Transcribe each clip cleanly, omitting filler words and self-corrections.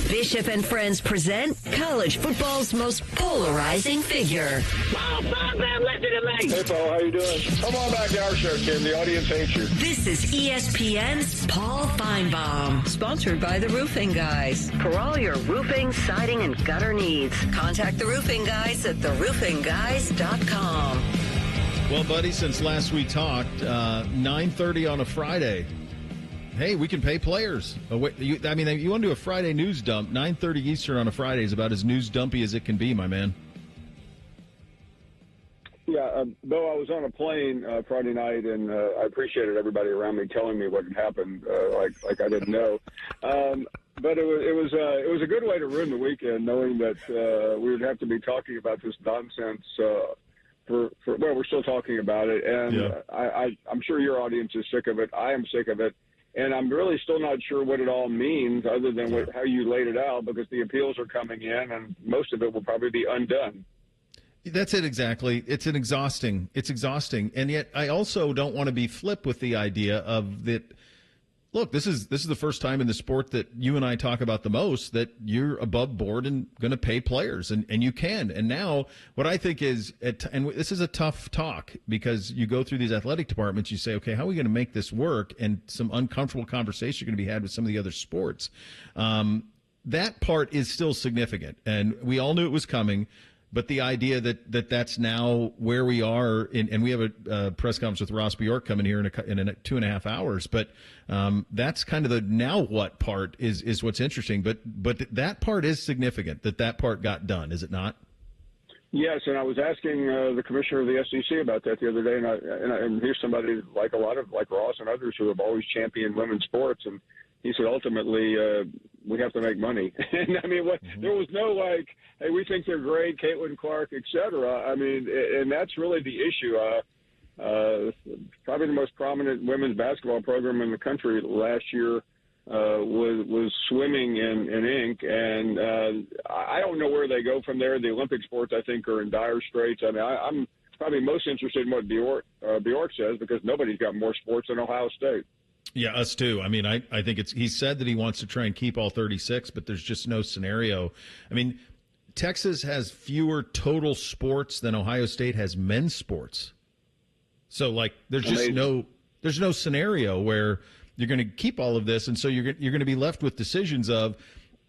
Bishop and Friends present college football's most polarizing figure. Hey, Paul, how you doing? Come on back to our show, Kim. The audience hates you. This is ESPN's Paul Finebaum, sponsored by the Roofing Guys. For all your roofing, siding, and gutter needs, contact the Roofing Guys at theroofingguys.com. Well, buddy, since last we talked, 9:30 on a Friday. Hey, we can pay players. You want to do a Friday news dump? 9:30 Eastern on a Friday is about as news dumpy as it can be, my man. Yeah, Beau, I was on a plane Friday night, and I appreciated everybody around me telling me what had happened, like I didn't know. But it was a good way to ruin the weekend, knowing that we would have to be talking about this nonsense. Well, we're still talking about it, and yeah. I'm sure your audience is sick of it. I am sick of it. And I'm really still not sure what it all means other than how you laid it out, because the appeals are coming in, and most of it will probably be undone. That's it exactly. It's exhausting. And yet I also don't want to be flip with the idea of that. Look, this is the first time in the sport that you and I talk about the most that you're above board and going to pay players, and you can. And now what I think is, and this is a tough talk because you go through these athletic departments, you say, okay, how are we going to make this work? And some uncomfortable conversation are going to be had with some of the other sports. That part is still significant, and we all knew it was coming. But the idea that's now where we are, and we have a press conference with Ross Bjork coming here in 2.5 hours. But that's kind of the now what part is what's interesting. But that part is significant, that part got done, is it not? Yes, and I was asking the commissioner of the SEC about that the other day, and here's somebody like Ross and others who have always championed women's sports, and he said, ultimately, we have to make money. And, I mean, there was no, hey, we think they're great, Caitlin Clark, et cetera. I mean, and that's really the issue. Probably the most prominent women's basketball program in the country last year was swimming in ink. And I don't know where they go from there. The Olympic sports, I think, are in dire straits. I mean, I'm probably most interested in what Bjork says, because nobody's got more sports than Ohio State. Yeah, us too. I mean, I think he said that he wants to try and keep all 36, but there's just no scenario. I mean, Texas has fewer total sports than Ohio State has men's sports. So, there's just there's no scenario where you're going to keep all of this, and so you're going to be left with decisions of,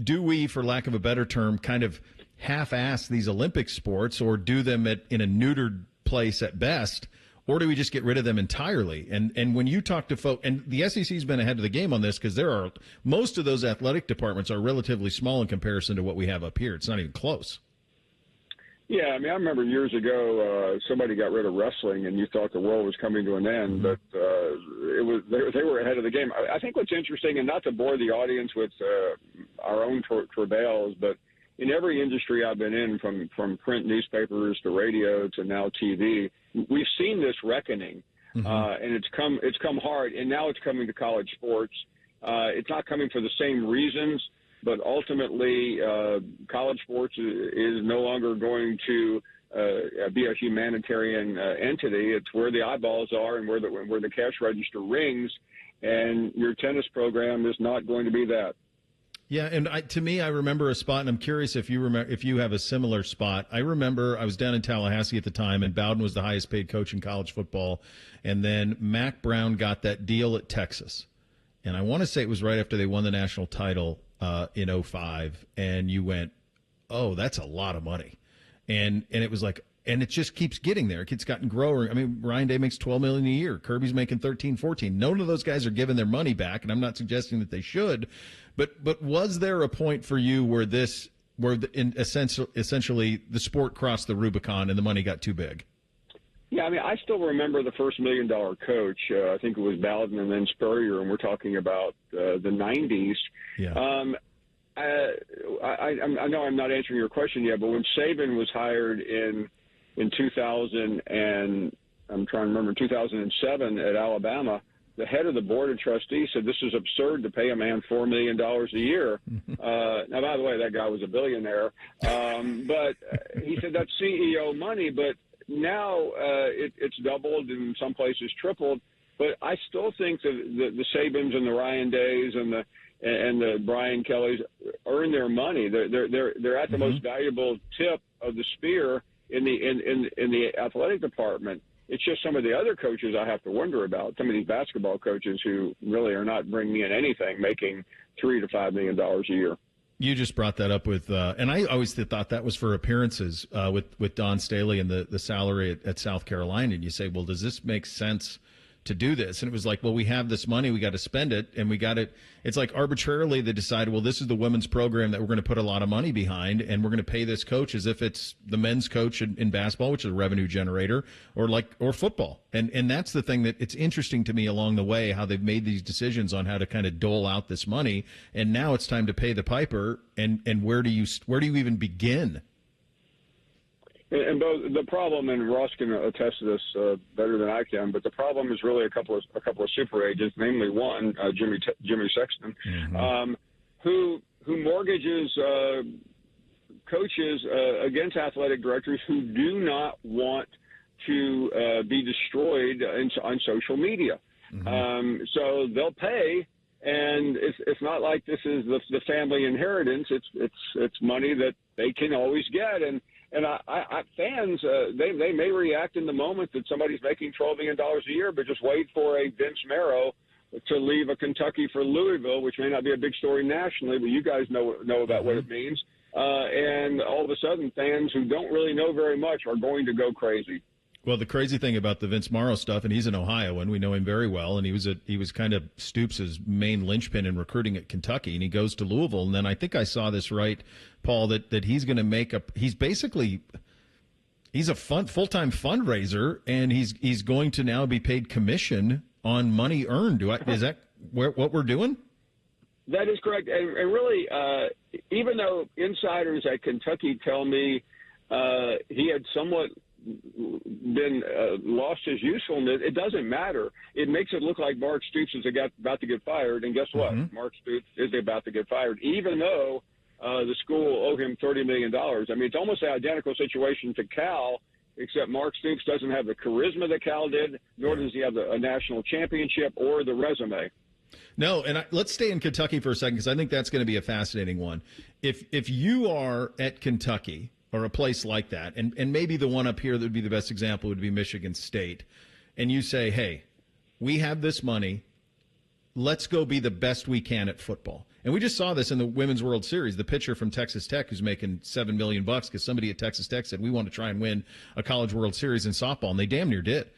do we, for lack of a better term, kind of half-ass these Olympic sports, or do them in a neutered place at best? Or do we just get rid of them entirely? And when you talk to folks, and the SEC's been ahead of the game on this, because most of those athletic departments are relatively small in comparison to what we have up here. It's not even close. Yeah, I mean, I remember years ago somebody got rid of wrestling, and you thought the world was coming to an end, but they were ahead of the game. I think what's interesting, and not to bore the audience with our own travails, but in every industry I've been in, from print newspapers to radio to now TV, we've seen this reckoning, and it's come hard, and now it's coming to college sports. It's not coming for the same reasons, but ultimately college sports is no longer going to be a humanitarian entity. It's where the eyeballs are and where the cash register rings, and your tennis program is not going to be that. Yeah, and to me, I remember a spot, and I'm curious if you have a similar spot. I remember I was down in Tallahassee at the time, and Bowden was the highest paid coach in college football, and then Mac Brown got that deal at Texas, and I want to say it was right after they won the national title in 2005, and you went, oh, that's a lot of money, and it was like, and it just keeps getting there. It's gotten growing. I mean, Ryan Day makes $12 million a year. Kirby's making 13, 14. None of those guys are giving their money back, and I'm not suggesting that they should. But was there a point for you where essentially the sport crossed the Rubicon and the money got too big? Yeah, I mean, I still remember the first $1 million coach. I think it was Bowden and then Spurrier, and we're talking about the 90s. Yeah. I know I'm not answering your question yet, but when Saban was hired in 2000 and I'm trying to remember 2007 at Alabama, the head of the board of trustees said this is absurd to pay a man $4 million a year. Now, by the way, that guy was a billionaire, but he said that's CEO money. But now it's doubled and in some places tripled. But I still think that the Sabans and the Ryan Days and the Brian Kellys earn their money. They're at the most valuable tip of the spear in the athletic department. It's just some of the other coaches I have to wonder about. Some of these basketball coaches who really are not bringing in anything, making $3 to $5 million a year. You just brought that up with, and I always thought that was for appearances with Don Staley and the salary at South Carolina. And you say, well, does this make sense to do this? And it was like, well, we have this money, we got to spend it, and we got it. It's like arbitrarily they decided, well, this is the women's program that we're going to put a lot of money behind, and we're going to pay this coach as if it's the men's coach in basketball, which is a revenue generator, or football. And that's the thing that it's interesting to me along the way, how they've made these decisions on how to kind of dole out this money, and now it's time to pay the piper. And where do you even begin? And Beau, the problem, and Ross can attest to this better than I can, but the problem is really a couple of super agents, namely one, Jimmy Sexton, who mortgages coaches against athletic directors who do not want to be destroyed on social media. So they'll pay. And it's not like this is the family inheritance. It's money that they can always get. And fans, they may react in the moment that somebody's making $12 million a year, but just wait for a Vince Marrow to leave a Kentucky for Louisville, which may not be a big story nationally, but you guys know about what it means. And all of a sudden, fans who don't really know very much are going to go crazy. Well, the crazy thing about the Vince Marrow stuff, and he's an Ohioan, we know him very well, and he was kind of Stoops' main linchpin in recruiting at Kentucky, and he goes to Louisville, and then I think I saw this right, Paul, that he's going to he's a full-time fundraiser, and he's going to now be paid commission on money earned. Is that what we're doing? That is correct, and really, even though insiders at Kentucky tell me he had somewhat been lost his usefulness, it doesn't matter. It makes it look like Mark Stoops is about to get fired, and guess what? Mark Stoops is about to get fired, even though the school owe him $30 million. I mean, it's almost an identical situation to Cal, except Mark Stoops doesn't have the charisma that Cal did, nor does he have a national championship or the resume. No, and let's stay in Kentucky for a second, because I think that's going to be a fascinating one. If you are at Kentucky, or a place like that, and maybe the one up here that would be the best example would be Michigan State, and you say, hey, we have this money, let's go be the best we can at football. And we just saw this in the Women's World Series. The pitcher from Texas Tech who's making $7 million because somebody at Texas Tech said, we want to try and win a College World Series in softball, and they damn near did.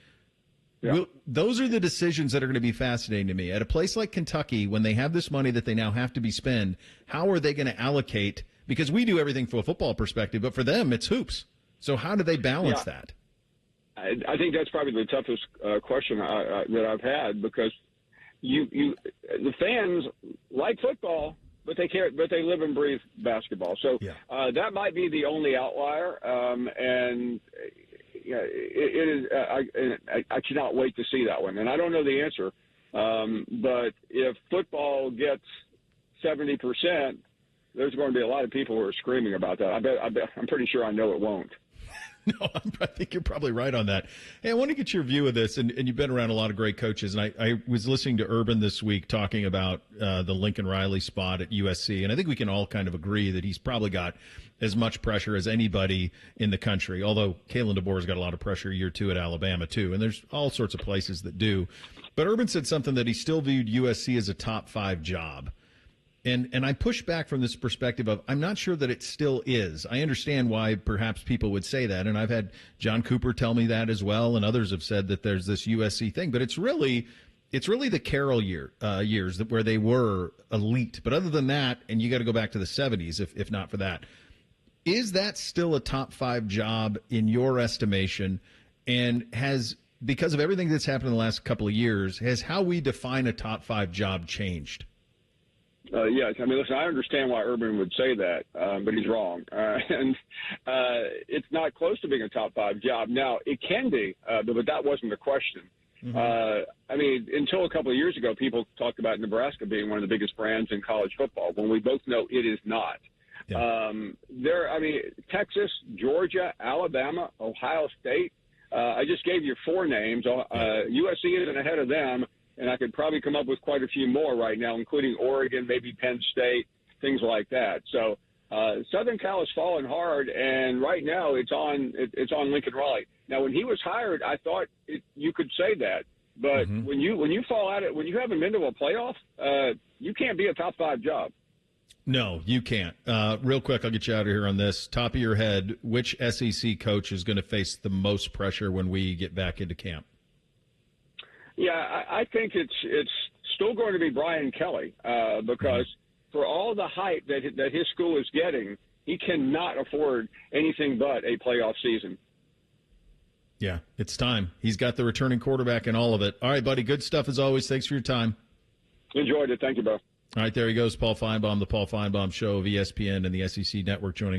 Yeah. Those are the decisions that are going to be fascinating to me. At a place like Kentucky, when they have this money that they now have to be spent, how are they going to allocate? Because we do everything from a football perspective, but for them, it's hoops. So how do they balance that? I think that's probably the toughest question that I've had, because the fans like football, but they live and breathe basketball. So that might be the only outlier, and it is. I cannot wait to see that one, and I don't know the answer. But if football gets 70%. There's going to be a lot of people who are screaming about that. I'm pretty sure I know it won't. No, I think you're probably right on that. Hey, I want to get your view of this, and you've been around a lot of great coaches, and I was listening to Urban this week talking about the Lincoln Riley spot at USC, and I think we can all kind of agree that he's probably got as much pressure as anybody in the country, although Kalen DeBoer's got a lot of pressure year two at Alabama, too, and there's all sorts of places that do. But Urban said something that he still viewed USC as a top 5 job. And I push back from this perspective of I'm not sure that it still is. I understand why perhaps people would say that, and I've had John Cooper tell me that as well, and others have said that there's this USC thing. But it's really the Carroll years where they were elite. But other than that, and you got to go back to the 70s if not for that, is that still a top 5 job in your estimation? And because of everything that's happened in the last couple of years, has how we define a top 5 job changed? Yes. I mean, listen, I understand why Urban would say that, but he's wrong. And it's not close to being a top 5 job. Now, it can be, but that wasn't the question. I mean, until a couple of years ago, people talked about Nebraska being one of the biggest brands in college football, when we both know it is not. Yeah. Texas, Georgia, Alabama, Ohio State. I just gave you 4 names. USC isn't ahead of them. And I could probably come up with quite a few more right now, including Oregon, maybe Penn State. things like that. So Southern Cal has fallen hard, and right now it's on Lincoln Riley. Now, when he was hired, I thought you could say that, but when you fall out, when you haven't been to a playoff, you can't be a top 5 job. No, you can't. Real quick, I'll get you out of here on this. Top of your head, which SEC coach is going to face the most pressure when we get back into camp? Yeah, I think it's still going to be Brian Kelly because for all the hype that his school is getting, he cannot afford anything but a playoff season. Yeah, it's time. He's got the returning quarterback and all of it. All right, buddy, good stuff as always. Thanks for your time. Enjoyed it. Thank you, Beau. All right, there he goes, Paul Finebaum, the Paul Finebaum Show of ESPN and the SEC Network joining